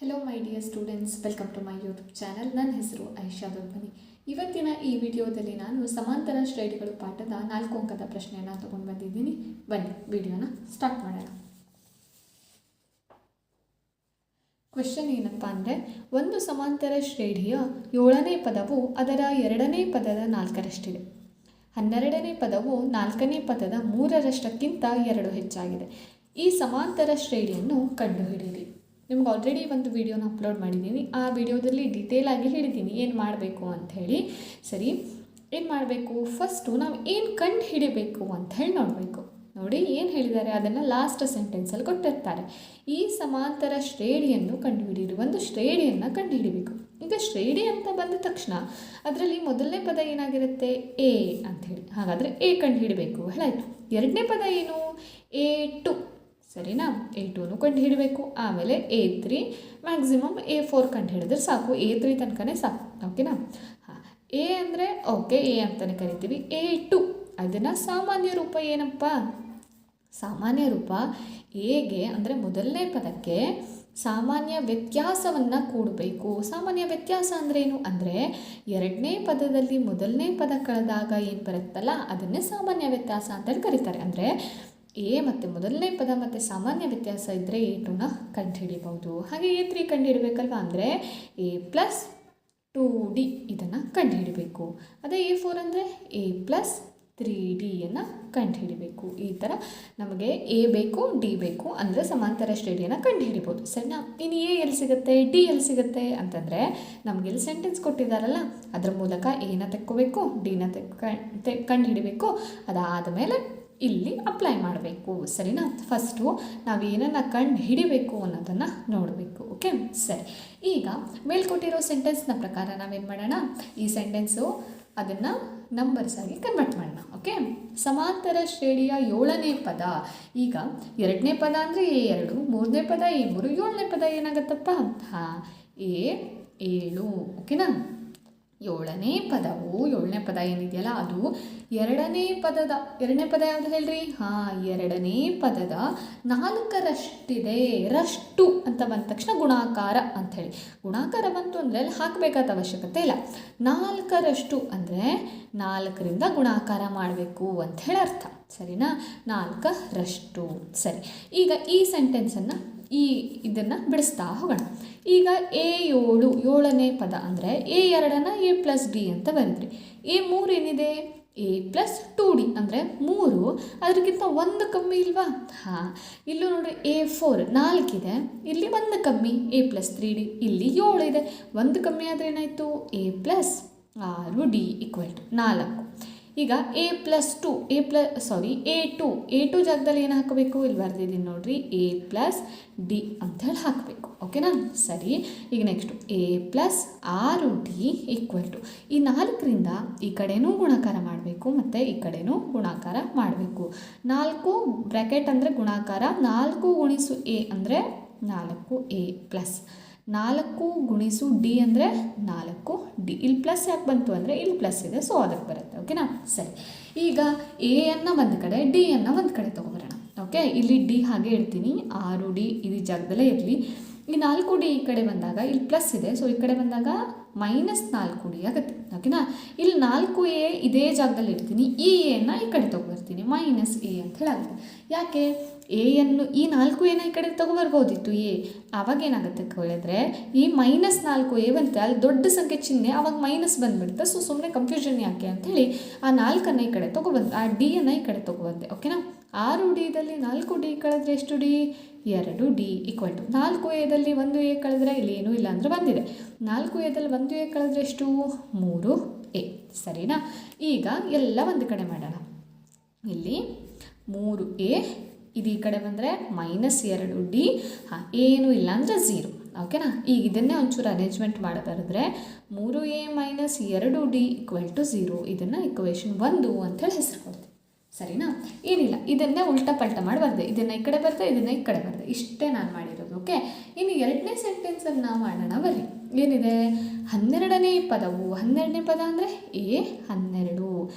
Hello my dear students, welcome to my YouTube channel. ನನ್ನ ಹೆಸರು ಐಶಾ ದೊಡ್ಮನಿ. ಇವತ್ತಿನ ಈ ವಿಡಿಯೋದಲ್ಲಿ ನಾನು ಸಮಾಂತರ ಶ್ರೇಣಿಗಳು ಪಾಠದ 4 ಅಂಕದ ಪ್ರಶ್ನೆಯನ್ನು ತಗೊಂಡು ಬಂದಿದ್ದೀನಿ. ಬನ್ನಿ ವಿಡಿಯೋನ ಸ್ಟಾರ್ಟ್ ಮಾಡೋಣ. ಕ್ವೆಶ್ಚನ್ ಏನಪ್ಪ ಅಂದರೆ, ಒಂದು ಸಮಾಂತರ ಶ್ರೇಣಿಯ 7ನೇ ಪದವು ಅದರ 2ನೇ ಪದದ 4ರಷ್ಟಿದೆ. 12ನೇ ಪದವು 4ನೇ ಪದದ 3ರಷ್ಟಕ್ಕಿಂತ 2 ಹೆಚ್ಚಾಗಿದೆ. ಈ ಸಮಾಂತರ ಶ್ರೇಣಿಯನ್ನು ಕಂಡುಹಿಡಿಯಿರಿ. ನಿಮ್ಗೆ ಆಲ್ರೆಡಿ ಒಂದು ವಿಡಿಯೋನ ಅಪ್ಲೋಡ್ ಮಾಡಿದ್ದೀನಿ. ಆ ವಿಡಿಯೋದಲ್ಲಿ ಡೀಟೇಲಾಗಿ ಹೇಳಿದ್ದೀನಿ ಏನು ಮಾಡಬೇಕು ಅಂಥೇಳಿ. ಸರಿ, ಏನು ಮಾಡಬೇಕು, ಫಸ್ಟು ನಾವು ಏನು ಕಂಡು ಹಿಡಿಬೇಕು ಅಂಥೇಳಿ ನೋಡಬೇಕು. ನೋಡಿ ಏನು ಹೇಳಿದ್ದಾರೆ ಅದನ್ನು ಲಾಸ್ಟ್ ಸೆಂಟೆನ್ಸಲ್ಲಿ ಕೊಟ್ಟಿರ್ತಾರೆ. ಈ ಸಮಾಂತರ ಶ್ರೇಣಿಯನ್ನು ಕಂಡುಹಿಡಿಯಿರಿ. ಒಂದು ಶ್ರೇಣಿಯನ್ನು ಕಂಡುಹಿಡಿಬೇಕು. ಈಗ ಶ್ರೇಣಿ ಅಂತ ಬಂದ ತಕ್ಷಣ ಅದರಲ್ಲಿ ಮೊದಲನೇ ಪದ ಏನಾಗಿರುತ್ತೆ, ಎ ಅಂಥೇಳಿ. ಹಾಗಾದರೆ ಎ ಕಂಡುಹಿಡಬೇಕು ಹೇಳಾಯಿತು. ಎರಡನೇ ಪದ ಏನು, A2. ಸರಿನಾ, A2 ಕಂಡು ಹಿಡಬೇಕು. ಆಮೇಲೆ A3, ಮ್ಯಾಕ್ಸಿಮಮ್ A4 ಕಂಡು ಹಿಡಿದ್ರೆ ಸಾಕು. A3 ತನಕನೇ ಸಾಕು. ಓಕೆನಾ. ಹಾಂ, ಎ ಅಂದರೆ ಓಕೆ, ಎ ಅಂತಲೇ ಕರಿತೀವಿ. A2 ಅದನ್ನು ಸಾಮಾನ್ಯ ರೂಪ ಏನಪ್ಪ, ಸಾಮಾನ್ಯ ರೂಪ ಎಗೆ ಅಂದರೆ ಮೊದಲನೇ ಪದಕ್ಕೆ ಸಾಮಾನ್ಯ ವ್ಯತ್ಯಾಸವನ್ನು ಕೂಡಬೇಕು. ಸಾಮಾನ್ಯ ವ್ಯತ್ಯಾಸ ಅಂದ್ರೇನು ಅಂದರೆ, ಎರಡನೇ ಪದದಲ್ಲಿ ಮೊದಲನೇ ಪದ ಕಳೆದಾಗ ಏನು ಬರುತ್ತಲ್ಲ ಅದನ್ನೇ ಸಾಮಾನ್ಯ ವ್ಯತ್ಯಾಸ ಅಂತೇಳಿ ಕರೀತಾರೆ. ಅಂದರೆ ಎ ಮತ್ತು ಮೊದಲನೇ ಪದ ಮತ್ತು ಸಾಮಾನ್ಯ ವ್ಯತ್ಯಾಸ ಇದ್ದರೆ A2ನ ಕಂಡುಹಿಡಿಬಹುದು. ಹಾಗೆ A3 ಕಂಡುಹಿಡಬೇಕಲ್ವ, ಅಂದರೆ A+2D ಇದನ್ನು ಕಂಡುಹಿಡಬೇಕು. ಅದೇ A4 ಅಂದರೆ A+3Dಯನ್ನು ಕಂಡುಹಿಡಬೇಕು. ಈ ಥರ ನಮಗೆ ಎ ಬೇಕು, ಡಿ ಬೇಕು ಅಂದರೆ ಸಮಾಂತರ ಶ್ರೇಣಿಯನ್ನು ಕಂಡುಹಿಡಿಬೋದು. ಸರಿನಾ. ಇನ್ನು ಎ ಎಲ್ಲಿ ಸಿಗುತ್ತೆ, ಡಿ ಎಲ್ಲಿ ಸಿಗುತ್ತೆ ಅಂತಂದರೆ, ನಮಗೆಲ್ಲಿ ಸೆಂಟೆನ್ಸ್ ಕೊಟ್ಟಿದ್ದಾರಲ್ಲ ಅದರ ಮೂಲಕ ಎನ ತೆಕ್ಕೋಬೇಕು, ಡಿನ ಕಂಡುಹಿಡಬೇಕು. ಅದಾದ ಮೇಲೆ ಇಲ್ಲಿ ಅಪ್ಲೈ ಮಾಡಬೇಕು. ಸರಿನಾ. ಫಸ್ಟು ನಾವು ಏನನ್ನು ಕಂಡು ಹಿಡಿಬೇಕು ಅನ್ನೋದನ್ನು ನೋಡಬೇಕು. ಓಕೆ, ಸರಿ. ಈಗ ಮೇಲ್ಕೊಟ್ಟಿರೋ ಸೆಂಟೆನ್ಸ್ನ ಪ್ರಕಾರ ನಾವೇನು ಮಾಡೋಣ, ಈ ಸೆಂಟೆನ್ಸು ಅದನ್ನು ನಂಬರ್ಸ್ ಆಗಿ ಕನ್ವರ್ಟ್ ಮಾಡೋಣ. ಓಕೆ, ಸಮಾಂತರ ಶ್ರೇಣಿಯ 7ನೇ ಪದ. ಈಗ ಎರಡನೇ ಪದ ಅಂದರೆ A2, ಮೂರನೇ ಪದ A3, 7ನೇ ಪದ ಏನಾಗುತ್ತಪ್ಪ, ಹಾಂ A7. ಓಕೆನಾ. 7ನೇ ಪದವು, 7ನೇ ಪದ ಏನಿದೆಯಲ್ಲ ಅದು ಎರಡನೇ ಪದ ಯಾವುದು ಹೇಳ್ರಿ, ಹಾಂ 2ನೇ ಪದದ 4ರಷ್ಟಿದೆ. ರಷ್ಟು ಅಂತ ಬಂದ ತಕ್ಷಣ ಗುಣಾಕಾರ ಅಂಥೇಳಿ. ಗುಣಾಕಾರ ಬಂತು ಅಂದರೆ ಅಲ್ಲಿ ಹಾಕಬೇಕಾದ ಅವಶ್ಯಕತೆ ಇಲ್ಲ. 4ರಷ್ಟು ಅಂದರೆ 4ರಿಂದ ಗುಣಾಕಾರ ಮಾಡಬೇಕು ಅಂಥೇಳಿ ಅರ್ಥ. ಸರಿನಾ, 4ರಷ್ಟು. ಸರಿ, ಈಗ ಈ ಸೆಂಟೆನ್ಸನ್ನು ಇದನ್ನು ಬಿಡಿಸ್ತಾ ಹೋಗೋಣ. ಈಗ A7, 7ನೇ ಪದ ಅಂದರೆ A2ನ A+D ಅಂತ ಬರೆದ್ರಿ. A3 ಏನಿದೆ, A+2D ಅಂದರೆ 3, ಅದಕ್ಕಿಂತ 1 ಕಮ್ಮಿ ಇಲ್ವಾ. ಹಾಂ, ಇಲ್ಲೂ ನೋಡಿರಿ A4 4 ಇದೆ, ಇಲ್ಲಿ 1 ಕಮ್ಮಿ A+3D, ಇಲ್ಲಿ 7 ಇದೆ, 1 ಕಮ್ಮಿ ಆದರೆ ಏನಾಯಿತು, A+6D = 4. ಈಗ A+2 A2 ಜಾಗದಲ್ಲಿ ಏನು ಹಾಕಬೇಕು, ಇಲ್ಲಿ ಬರ್ದಿದ್ದೀನಿ ನೋಡ್ರಿ, A+D ಅಂಥೇಳಿ ಹಾಕಬೇಕು. ಓಕೆನಾ. ಸರಿ, ಈಗ ನೆಕ್ಸ್ಟು A+6D = ಈ 4ರಿಂದ ಈ ಕಡೆನೂ ಗುಣಾಕಾರ ಮಾಡಬೇಕು ಮತ್ತು ಈ ಕಡೆನೂ ಗುಣಾಕಾರ ಮಾಡಬೇಕು. 4 ಬ್ರ್ಯಾಕೆಟ್ ಅಂದರೆ ಗುಣಾಕಾರ, 4 ಗುಣಿಸು A ಅಂದರೆ 4A+, 4 ಗುಣಿಸು ಡಿ ಅಂದರೆ 4D. ಇಲ್ಲಿ ಪ್ಲಸ್ ಯಾಕೆ ಬಂತು ಅಂದರೆ ಇಲ್ಲಿ ಪ್ಲಸ್ ಇದೆ, ಸೊ ಅದಕ್ಕೆ ಬರುತ್ತೆ. ಓಕೆನಾ. ಸರಿ, ಈಗ ಎಯನ್ನು ಒಂದು ಕಡೆ, ಡಿಯನ್ನು ಒಂದು ಕಡೆ ತೊಗೊಬರೋಣ. ಓಕೆ, ಇಲ್ಲಿ ಡಿ ಹಾಗೆ ಇಡ್ತೀನಿ, 6D ಇದು ಜಾಗದಲ್ಲೇ ಇರಲಿ. ಈ 4D ಈ ಕಡೆ ಬಂದಾಗ ಇಲ್ಲಿ ಪ್ಲಸ್ ಇದೆ, ಸೊ ಈ ಕಡೆ ಬಂದಾಗ -4D ಆಗುತ್ತೆ. ಓಕೆನಾ. ಇಲ್ಲಿ 4A ಇದೇ ಜಾಗದಲ್ಲಿ ಇಡ್ತೀನಿ, ಈ ಎನ್ನು ಈ ಕಡೆ ತೊಗೊಬರ್ತೀನಿ, -A ಅಂತ ಹೇಳಾಗುತ್ತೆ. ಯಾಕೆ, ಎಯನ್ನು ಈ 4Aನ ಈ ಕಡೆ ತೊಗೊಬರ್ಬೋದಿತ್ತು ಎ, ಆವಾಗ ಏನಾಗುತ್ತೆ ಕೇಳಿದ್ರೆ ಈ -4A ಬಂತೆ, ಅಲ್ಲಿ ದೊಡ್ಡ ಸಂಖ್ಯೆ ಚಿಹ್ನೆ ಆವಾಗ ಮೈನಸ್ ಬಂದುಬಿಡುತ್ತೆ. ಸೊ ಸುಮ್ಮನೆ ಕನ್ಫ್ಯೂಷನ್ ಯಾಕೆ ಅಂಥೇಳಿ ಆ 4ಅನ್ನು ಈ ಕಡೆ ತೊಗೊಬಂದು ಆ ಡಿಯನ್ನು ಈ ಕಡೆ ತೊಗೊಬಂದೆ. ಓಕೆನಾ. 6Dದಲ್ಲಿ 4D ಕಳೆದ್ರೆ ಎಷ್ಟು ಡಿ, 2D = 4Aದಲ್ಲಿ 1A ಕಳೆದ್ರೆ ಇಲ್ಲಿ ಏನೂ ಇಲ್ಲ ಅಂದರೆ ಬಂದಿದೆ. 4Aದಲ್ಲಿ 1A ಕಳೆದ್ರೆ ಎಷ್ಟು, 3A. ಸರಿನಾ. ಈಗ ಎಲ್ಲ ಒಂದು ಕಡೆ ಮಾಡೋಣ. ಇಲ್ಲಿ 3A ಇದು ಈ ಕಡೆ ಬಂದರೆ -2D, ಹಾಂ ಏನೂ ಇಲ್ಲ ಅಂದರೆ 0. ಓಕೆನಾ. ಈಗ ಇದನ್ನೇ ಒಂಚೂರು ಅರೇಂಜ್ಮೆಂಟ್ ಮಾಡಬಾರಿದ್ರೆ 3A - 2D = 0. ಇದನ್ನು ಇಕ್ವೇಷನ್ 1 ಅಂಥೇಳಿ ಹೆಸರು ಕೊಡ್ತೀವಿ. ಸರಿನಾ. ಏನಿಲ್ಲ, ಇದನ್ನೇ ಉಲ್ಟಾ ಪಲ್ಟಾ ಮಾಡಿ ಬರ್ದೆ, ಇದನ್ನು ಈ ಕಡೆ ಬರ್ದೆ, ಇದನ್ನು ಈ ಕಡೆ ಬರ್ದೆ, ಇಷ್ಟೇ ನಾನು ಮಾಡಿರೋದು. ಓಕೆ, ಇನ್ನು ಎರಡನೇ ಸೆಂಟೆನ್ಸನ್ನು ಮಾಡೋಣ ಬರ್ರಿ. ಏನಿದೆ 12ನೇ ಪದವು 12ನೇ ಪದ ಅಂದರೆ ಎ 12.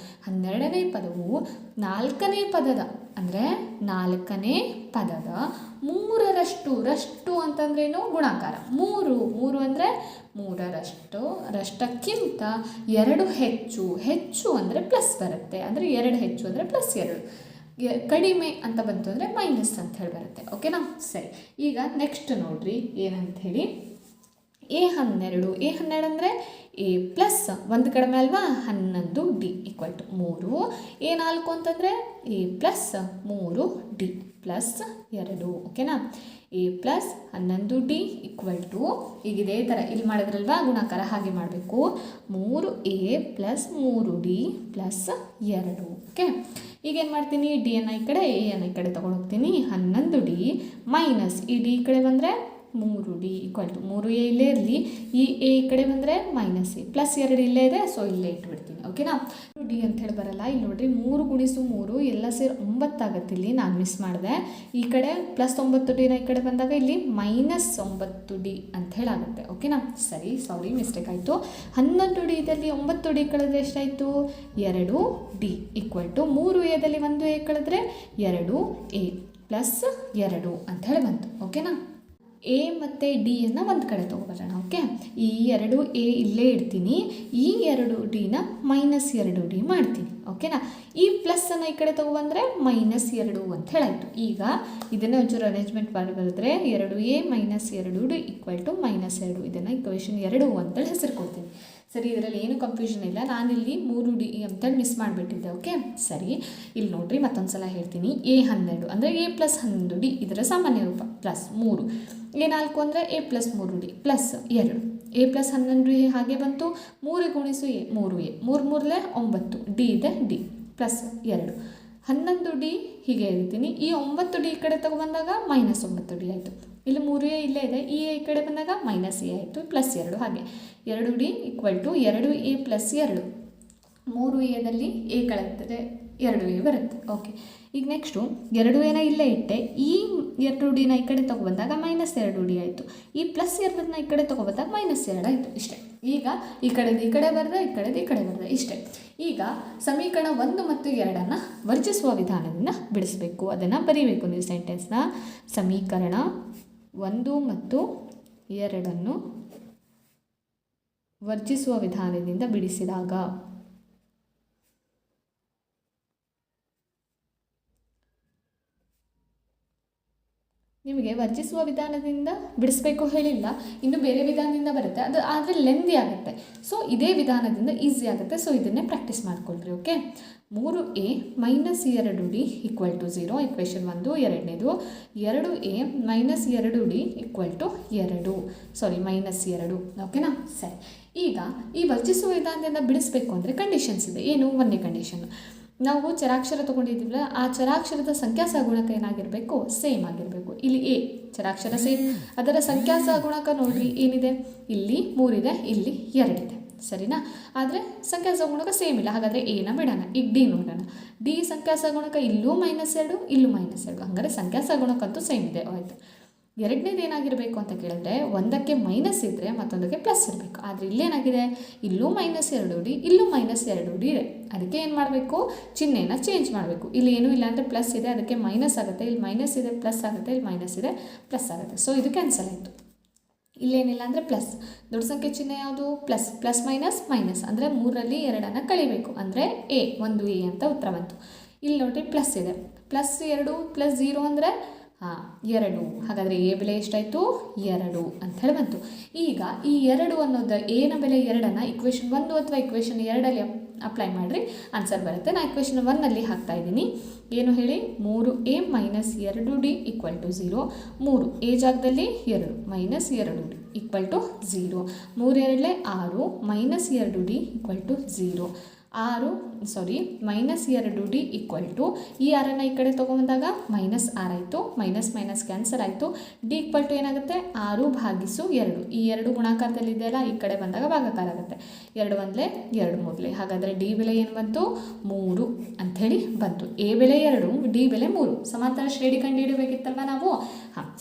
12ನೇ ಪದವು 4ನೇ ಪದದ ಅಂದರೆ 4ನೇ ಪದದ 3ರಷ್ಟು. ರಷ್ಟು ಅಂತಂದ್ರೇನು? ಗುಣಾಕಾರ. 3 ಅಂದರೆ 3ರಷ್ಟು. ರಷ್ಟಕ್ಕಿಂತ 2 ಹೆಚ್ಚು. ಹೆಚ್ಚು ಅಂದರೆ ಪ್ಲಸ್ ಬರುತ್ತೆ. ಅಂದರೆ 2 ಹೆಚ್ಚು ಅಂದರೆ +2. ಕಡಿಮೆ ಅಂತ ಬಂತು ಅಂದರೆ ಮೈನಸ್ ಅಂತ ಹೇಳಿ ಬರುತ್ತೆ. ಓಕೆನಾ? ಸರಿ, ಈಗ ನೆಕ್ಸ್ಟ್ ನೋಡ್ರಿ ಏನಂತ ಹೇಳಿ. A12 ಅಂದರೆ A ಪ್ಲಸ್ ಒಂದು ಕಡಿಮೆ ಅಲ್ವಾ 11D = 3. A4 ಅಂತಂದರೆ A ಪ್ಲಸ್ 3D ಪ್ಲಸ್ 2. ಓಕೆನಾ? A ಪ್ಲಸ್ 11D = ಈಗ ಇದೇ ಥರ ಇಲ್ಲಿ ಮಾಡಿದ್ರಲ್ವಾ ಗುಣಾಕಾರ, ಹಾಗೆ ಮಾಡಬೇಕು. 3A plus 3D plus 2. Okay, ಈಗೇನು ಮಾಡ್ತೀನಿ? ಡಿಯನ್ನು ಈ ಕಡೆ ಎಯನ್ನು ಈ ಕಡೆ ತೊಗೊಂಡು ಹೋಗ್ತೀನಿ. 11D ಮೈನಸ್ ಈ ಡಿ ಈ ಕಡೆ ಬಂದರೆ 3D = 3A ಇಲ್ಲೇ ಇರಲಿ. ಈ ಎ ಈ ಕಡೆ ಬಂದರೆ ಮೈನಸ್ ಎ ಪ್ಲಸ್ 2 ಇಲ್ಲೇ ಇದೆ, ಸೊ ಇಲ್ಲೇ ಇಟ್ಬಿಡ್ತೀನಿ. ಓಕೆನಾ? ಡಿ ಅಂತ ಹೇಳಿ ಬರಲ್ಲ. ಇಲ್ಲಿ ನೋಡಿರಿ 3 × 3 ಎಲ್ಲ ಸೇರಿ 9 ಆಗುತ್ತೆ. ಇಲ್ಲಿ ನಾನು ಮಿಸ್ ಮಾಡಿದೆ. ಈ ಕಡೆ +9D ಈ ಕಡೆ ಬಂದಾಗ ಇಲ್ಲಿ -9D ಅಂತ ಹೇಳಾಗುತ್ತೆ. ಓಕೆನಾ? ಸರಿ, ಸಾರಿ ಮಿಸ್ಟೇಕ್ ಆಯಿತು. 11D ಇದಲ್ಲಿ 9D ಕಳೆದ್ರೆ ಎಷ್ಟಾಯಿತು? 2D = 3Aದಲ್ಲಿ 1A ಕಳೆದ್ರೆ 2A ಪ್ಲಸ್ 2 ಅಂತ ಹೇಳಿ ಬಂತು. ಓಕೆನಾ? ಎ ಮತ್ತು ಡಿಯನ್ನು ಒಂದು ಕಡೆ ತೊಗೊಬರೋಣ. ಓಕೆ, ಈ 2A ಇಲ್ಲೇ ಇಡ್ತೀನಿ. ಈ 2Dನ -2D ಮಾಡ್ತೀನಿ. ಓಕೆನಾ? ಈ ಪ್ಲಸ್ಸನ್ನು ಈ ಕಡೆ ತೊಗೊಬಂದರೆ -2 ಅಂತ ಹೇಳಾಯಿತು. ಈಗ ಇದನ್ನು ಒಂಚೂರು ಅರೇಂಜ್ಮೆಂಟ್ ಮಾಡಿ ಬರೆದ್ರೆ 2A - 2D = -2. ಇದನ್ನು ಇಕ್ವೇಷನ್ 2 ಅಂತೇಳಿ ಹೆಸರು ಕೊಡ್ತೀನಿ. ಸರಿ, ಇದರಲ್ಲಿ ಏನು ಕನ್ಫ್ಯೂಷನ್ ಇಲ್ಲ. ನಾನಿಲ್ಲಿ 3D ಅಂತೇಳಿ ಮಿಸ್ ಮಾಡಿಬಿಟ್ಟಿದ್ದೆ. ಓಕೆ, ಸರಿ, ಇಲ್ಲಿ ನೋಡಿರಿ ಮತ್ತೊಂದು ಸಲ ಹೇಳ್ತೀನಿ. A12 ಅಂದರೆ A ಪ್ಲಸ್ 11D ಇದರ ಸಾಮಾನ್ಯ ರೂಪ ಪ್ಲಸ್ 3. A4 ಅಂದರೆ A plus 3D plus 2. A plus 11D ಹಾಗೆ ಬಂತು. 3 × A 3A 3 3 9. D ಇದೆ D ಪ್ಲಸ್ 2. 11D ಹೀಗೆ ಇರ್ತೀನಿ. ಈ 9D ಈ ಕಡೆ ತೊಗೊಬಂದಾಗ -9D ಆಯಿತು. ಇಲ್ಲಿ 3A ಇಲ್ಲೇ ಇದೆ. ಈ ಎ ಈ ಕಡೆ ಬಂದಾಗ -A ಆಯಿತು ಪ್ಲಸ್ 2. ಹಾಗೆ 2D = 2A ಪ್ಲಸ್ 2. 3Aದಲ್ಲಿ A ಕಳೆದರೆ 2A ಬರುತ್ತೆ. ಓಕೆ, ಈಗ ನೆಕ್ಸ್ಟು 2Aನ ಇಲ್ಲೇ ಇಟ್ಟೆ. ಈ 2Dನ ಈ ಕಡೆ ತೊಗೊಬಂದಾಗ -2D ಆಯಿತು. ಈ ಪ್ಲಸ್ 2ನ ಈ ಕಡೆ ತೊಗೊಬಂದಾಗ -2 ಆಯಿತು. ಇಷ್ಟೇ. ಈಗ ಈ ಕಡೆದು ಈ ಕಡೆ ಬರೆದ, ಈ ಕಡೆದು ಈ ಕಡೆ ಬರೆದ, ಇಷ್ಟೇ. ಈಗ ಸಮೀಕರಣ 1 ಮತ್ತು 2ಅನ್ನು ವರ್ಜಿಸುವ ವಿಧಾನದಿಂದ ಬಿಡಿಸಬೇಕು. ಅದನ್ನು ಬರೀಬೇಕು ನೀವು ಸೆಂಟೆನ್ಸ್ನ. ಸಮೀಕರಣ 1 ಮತ್ತು 2 ವರ್ಜಿಸುವ ವಿಧಾನದಿಂದ ಬಿಡಿಸಿದಾಗ ನಿಮಗೆ ವರ್ಜಿಸುವ ವಿಧಾನದಿಂದ ಬಿಡಿಸಬೇಕು ಹೇಳಿಲ್ಲ, ಇನ್ನು ಬೇರೆ ವಿಧಾನದಿಂದ ಬರುತ್ತೆ. ಅದು ಆದರೆ ಲೆಂದಿ ಆಗುತ್ತೆ. ಸೊ ಇದೇ ವಿಧಾನದಿಂದ ಈಸಿ ಆಗುತ್ತೆ. ಸೊ ಇದನ್ನೇ ಪ್ರಾಕ್ಟೀಸ್ ಮಾಡ್ಕೊಳ್ರಿ. Okay, 3A - 2D = 0 equation 1. ಎರಡನೇದು 2A - 2D = 2. ಸಾರಿ -2. ಓಕೆನಾ? ಸರಿ, ಈಗ ಈ ವರ್ಜಿಸುವ ವಿಧಾನದಿಂದ ಬಿಡಿಸಬೇಕು ಅಂದರೆ ಕಂಡೀಷನ್ಸ್ ಇದೆ. ಏನು? ಒಂದನೇ ಕಂಡೀಷನ್, ನಾವು ಚರಾಕ್ಷರ ತೊಗೊಂಡಿದ್ದೀವಲ್ಲ, ಆ ಚರಾಕ್ಷರದ ಸಂಖ್ಯಾ ಸಹಗುಣಕ ಏನಾಗಿರಬೇಕು? ಸೇಮ್ ಆಗಿರಬೇಕು. ಇಲ್ಲಿ ಎ ಚರಾಕ್ಷರ ಸೇಮ್, ಅದರ ಸಂಖ್ಯಾ ಸಹಗುಣಕ ನೋಡಿರಿ ಏನಿದೆ? ಇಲ್ಲಿ 3 ಇದೆ, ಇಲ್ಲಿ 2 ಇದೆ. ಸರಿನಾ? ಆದರೆ ಸಂಖ್ಯಾ ಸಹಗುಣಕ ಸೇಮ್ ಇಲ್ಲ. ಹಾಗಾದರೆ ಎನ ಬಿಡೋಣ. ಈಗ ಡಿ ನೋಡೋಣ. ಡಿ ಸಂಖ್ಯಾ ಸಹಗುಣಕ ಇಲ್ಲೂ -2, ಇಲ್ಲೂ -2. ಹಾಗಾದರೆ ಸಂಖ್ಯಾ ಸಹಗುಣಕ ಅಂತೂ ಸೇಮ್ ಇದೆ. ಆಯಿತು. ಎರಡನೇದು ಏನಾಗಿರಬೇಕು ಅಂತ ಕೇಳಿದ್ರೆ, ಒಂದಕ್ಕೆ ಮೈನಸ್ ಇದ್ದರೆ ಮತ್ತೊಂದಕ್ಕೆ ಪ್ಲಸ್ ಇರಬೇಕು. ಆದರೆ ಇಲ್ಲೇನಾಗಿದೆ? ಇಲ್ಲೂ -2D, ಇಲ್ಲೂ -2D ಇದೆ. ಅದಕ್ಕೆ ಏನು ಮಾಡಬೇಕು? ಚಿಹ್ನೆನ ಚೇಂಜ್ ಮಾಡಬೇಕು. ಇಲ್ಲಿ ಏನೂ ಇಲ್ಲ ಅಂದರೆ ಪ್ಲಸ್ ಇದೆ, ಅದಕ್ಕೆ ಮೈನಸ್ ಆಗುತ್ತೆ. ಇಲ್ಲಿ ಮೈನಸ್ ಇದೆ, ಪ್ಲಸ್ ಆಗುತ್ತೆ. ಇಲ್ಲಿ ಮೈನಸ್ ಇದೆ, ಪ್ಲಸ್ ಆಗುತ್ತೆ. ಸೊ ಇದು ಕ್ಯಾನ್ಸಲ್ ಆಯಿತು. ಇಲ್ಲೇನಿಲ್ಲ ಅಂದರೆ ಪ್ಲಸ್. ದೊಡ್ಡ ಸಂಖ್ಯೆ ಚಿಹ್ನೆ ಯಾವುದು? ಪ್ಲಸ್. ಪ್ಲಸ್ ಮೈನಸ್ ಮೈನಸ್ ಅಂದರೆ 3ರಲ್ಲಿ 2ಅನ್ನು ಕಳಿಬೇಕು. ಅಂದರೆ A ಅಂತ ಉತ್ತರ ಬಂತು. ಇಲ್ಲಿ ನೋಡಿ ಪ್ಲಸ್ ಇದೆ. +2 + 0 ಅಂದರೆ 2. ಹಾಗಾದರೆ ಎ ಬೆಲೆ ಎಷ್ಟಾಯಿತು? 2 ಅಂತ ಹೇಳಿ ಬಂತು. ಈಗ ಈ 2 ಅನ್ನೋದು ಎನ ಬೆಲೆ 2ಅನ್ನು ಇಕ್ವೇಷನ್ 1 ಅಥವಾ ಇಕ್ವೇಷನ್ 2ಅಲ್ಲಿ ಅಪ್ಲೈ ಮಾಡಿರಿ, ಆನ್ಸರ್ ಬರುತ್ತೆ. ನಾನು ಇಕ್ವೇಷನ್ 1ಅಲ್ಲಿ ಹಾಕ್ತಾ ಇದ್ದೀನಿ. ಏನು ಹೇಳಿ? 3A - 2D = 0. 3 ಎ ಜಾಗದಲ್ಲಿ 2 -2D = 0. 3 2 6 -2D = 0. 2D = ಈ 6ಅನ್ನು ಈ ಕಡೆ ತೊಗೊಂಬಂದಾಗ -6 ಆಯಿತು. ಮೈನಸ್ ಕ್ಯಾನ್ಸಲ್ ಆಯಿತು. ಡಿ = ಏನಾಗುತ್ತೆ? 6/2. ಈ 2 ಗುಣಾಕಾರದಲ್ಲಿದೆಯಲ್ಲ, ಈ ಕಡೆ ಬಂದಾಗ ಭಾಗಾಕಾರ ಆಗುತ್ತೆ. 2 1 2 3. ಹಾಗಾದರೆ ಡಿ ಬೆಲೆ ಏನು ಬಂತು? 3 ಅಂಥೇಳಿ ಬಂತು. ಎ ಬೆಲೆ 2, ಡಿ ಬೆಲೆ 3. ಸಮಾಂತರ ಶ್ರೇಣಿ ಕಂಡುಹಿಡಬೇಕಿತ್ತಲ್ವ ನಾವು?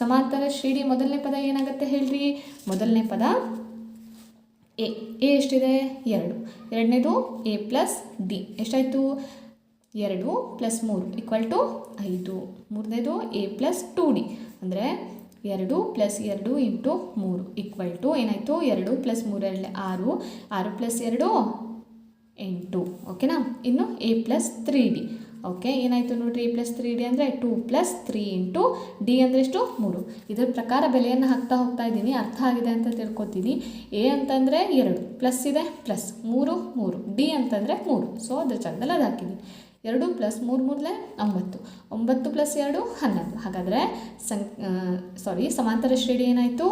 ಸಮಾಂತರ ಶ್ರೇಣಿ ಮೊದಲನೇ ಪದ ಏನಾಗುತ್ತೆ ಹೇಳ್ರಿ? ಮೊದಲನೇ ಪದ ಎ ಎಷ್ಟಿದೆ 2, ಎರಡನೇದು ಎ ಪ್ಲಸ್ ಡಿ ಎಷ್ಟಾಯಿತು 2 + 3 = 5, ಮೂರನೇದು ಎ ಪ್ಲಸ್ 2d ಅಂದರೆ 2 + 2 × 3 ಏನಾಯಿತು 2 + 3 6, 6 + 2 8 ಓಕೆನಾ. ಇನ್ನು ಎ ಪ್ಲಸ್ 3d ಓಕೆ ಏನಾಯಿತು ನೋಡಿರಿ ಎ ಪ್ಲಸ್ 3d ಅಂದರೆ 2 + 3 × ಡಿ ಅಂದರೆ ಎಷ್ಟು 3. ಇದರ ಪ್ರಕಾರ ಬೆಲೆಯನ್ನು ಹಾಕ್ತಾ ಹೋಗ್ತಾ ಇದ್ದೀನಿ, ಅರ್ಥ ಆಗಿದೆ ಅಂತ ತಿಳ್ಕೊತೀನಿ. ಎ ಅಂತಂದರೆ 2 ಪ್ಲಸ್ ಇದೆ ಪ್ಲಸ್ 3 3 ಡಿ ಅಂತಂದರೆ 3 ಸೊ ಅದ್ರ ಜಾಗದಲ್ಲಿ ಅದು ಹಾಕಿದ್ದೀನಿ. 2 + 3 3 9, 9 + 2 11. ಹಾಗಾದರೆ ಸಮಾಂತರ ಶ್ರೇಣಿ ಏನಾಯಿತು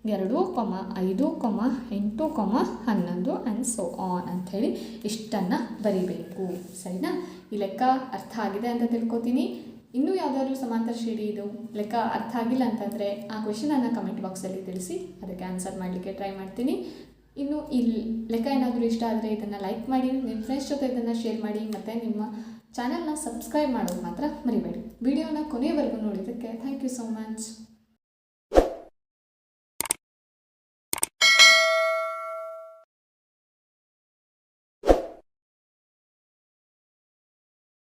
2, 5, 8, 11 ಆ್ಯಂಡ್ ಸೋ ಆನ್ ಅಂಥೇಳಿ ಇಷ್ಟನ್ನು ಬರಿಬೇಕು. ಸರಿನಾ. ಈ ಲೆಕ್ಕ ಅರ್ಥ ಆಗಿದೆ ಅಂತ ತಿಳ್ಕೊತೀನಿ. ಇನ್ನೂ ಯಾವುದಾದ್ರೂ ಸಮಾಂತರ ಶ್ರೇಣಿ ಇದು ಲೆಕ್ಕ ಅರ್ಥ ಆಗಿಲ್ಲ ಅಂತಂದರೆ ಆ ಕ್ವೆಶನನ್ನು ಕಮೆಂಟ್ ಬಾಕ್ಸಲ್ಲಿ ತಿಳಿಸಿ, ಅದಕ್ಕೆ ಆನ್ಸರ್ ಮಾಡಲಿಕ್ಕೆ ಟ್ರೈ ಮಾಡ್ತೀನಿ. ಇನ್ನು ಈ ಲೆಕ್ಕ ಏನಾದರೂ ಇಷ್ಟ ಆದರೆ ಇದನ್ನು ಲೈಕ್ ಮಾಡಿ, ನಿಮ್ಮ ಫ್ರೆಂಡ್ಸ್ ಜೊತೆ ಇದನ್ನು ಶೇರ್ ಮಾಡಿ, ಮತ್ತು ನಿಮ್ಮ ಚಾನಲ್ನ ಸಬ್ಸ್ಕ್ರೈಬ್ ಮಾಡೋದು ಮಾತ್ರ ಮರಿಬೇಡಿ. ವಿಡಿಯೋನ ಕೊನೆಯವರೆಗೂ ನೋಡಿದ್ದಕ್ಕೆ ಥ್ಯಾಂಕ್ ಯು ಸೋ ಮಚ್.